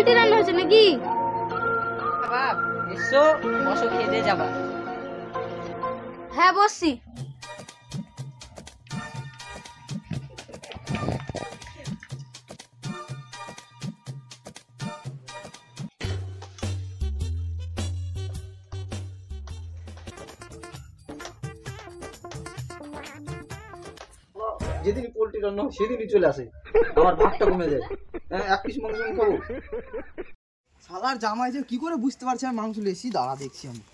Poultry রান্না হয়েছে নাকি? বাপ এসো, বসো, খেয়ে দিয়ে যাবা। হ্যাঁ বসছি। যেদিনই পোল্ট্রি রান্না হয় সেদিনই চলে আসে, আমার ভাতটা কমে যায়। এক পিস মাংস আমি খাবো। শালার জামাই যে কি করে বুঝতে পারছে আমি মাংস লেছি, দাঁড়া দেখছি আমি।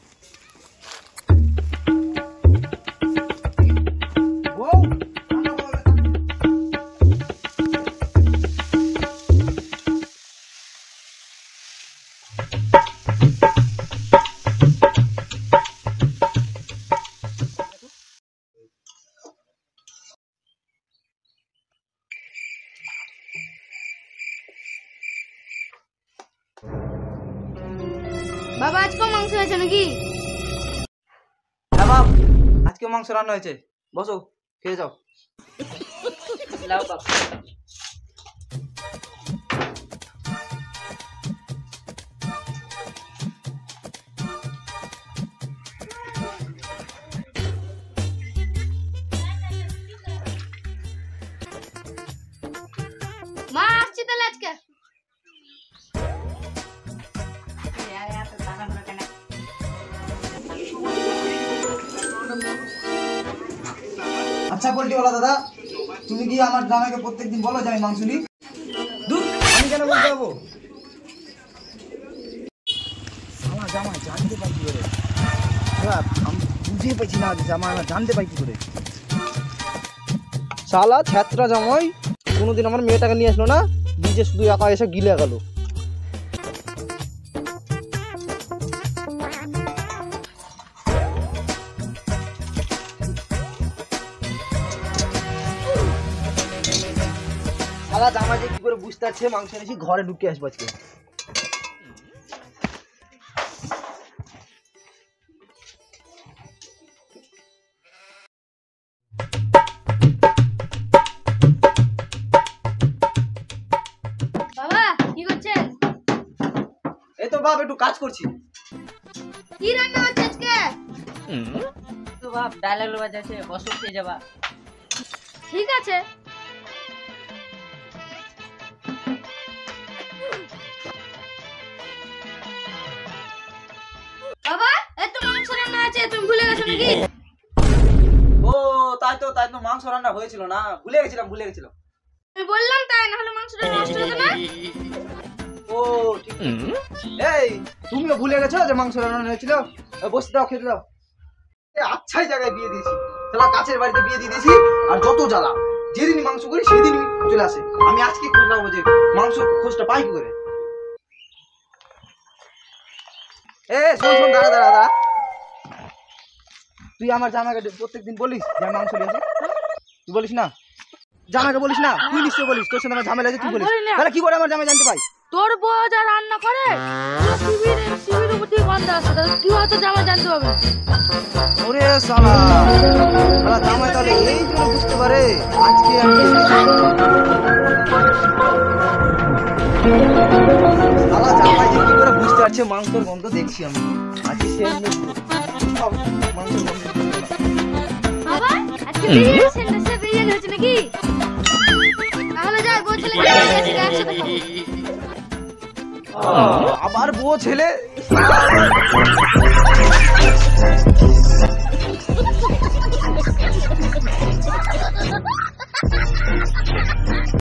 বাবা আজকেও মাংস হয়েছে নাকি? হ্যাঁ বাপ, আজকে মাংস রান্না হয়েছে, বসো খেয়ে যাও। লাও বাপ। মা আসছি তাহলে আজকে। আচ্ছা পোল্ট্রিওয়ালা দাদা, তুমি কি আমার জামাইকে প্রত্যেকদিন বলো যে আমি মাংস নিই? দূর, আমি কেন বলতে যাবো? আমার জামাই জানতে পাই কি করে? আমি বুঝিয়ে পাইছি না যে জামাই আমার জানতে পাই কি করে। শালা ছ্যাত্রা জামাই কোনোদিন আমার মেয়েটাকে নিয়ে আসলো না, নিজে শুধু একা এসে গিলে গেল। শালা জামাই যে কি করে বুঝতে পারছে মাংস এনেছি, ঘরে ঢুকে আসবো আজকে। বাবা কি করছেন? এই তো বাপ, একটু কাজ করছি। কি রান্না হচ্ছে আজকে? তো বাপ ডাল আলু ভাজা আছে, বসো, খেয়ে যাবা। ঠিক আছে। বাবা এই তো মাংস রান্না আছে, তুমি ভুলে গেছো নাকি? ও তাই তো মাংস রান্না হয়েছিল না, ভুলে গেছিলাম। আমি বললাম তাই, না হলে মাংসটা নষ্ট হতো না। ও ঠিক। এই তুমিও ভুলে গেছো যে মাংস রান্না হয়েছিল? বসে দাও, খেতে দাও। আচ্ছাই জায়গায় বিয়ে দিয়েছি, তাহলে কাছের বাড়িতে বিয়ে দিয়ে দিয়েছি। আর যত জ্বালা, যেদিনই মাংস করি সেদিনই চলে আসে। আমি আজকে খোঁজ নেবো যে মাংস খোঁজটা পাই কি করে। শোন, দাঁড়া। তুই আমার জামাইকে প্রত্যেকদিন বলিস যে আমি মাংস নিয়েছি? তুই বলিস না? জামাইকে বলিস না? তুই নিশ্চয় বলিস, তোর সাথে আমার ঝামেলা আছে, তুই বলিস। তাহলে কি করে আমার জামাই জানতে পাই? তোর বউ যা রান্না করে শিবির উপর দিয়ে গন্ধ আসে, কি হয়তো জামা জানতে হবে। ওরে শালা জামাই তাহলে এই জন্য বুঝতে পারে আজকে আমি শালা জামাই যে কি করে বুঝতে পারছে মাংসের গন্ধ দেখছি আমি আজকে। সে মাংসের গন্ধ বাবা আজকে বিরিয়ানি সেন্টারে বিরিয়ানি হচ্ছে নাকি? তাহলে যাই বউ ছেলে একসাথে খাবো। আবার বউ ছেলে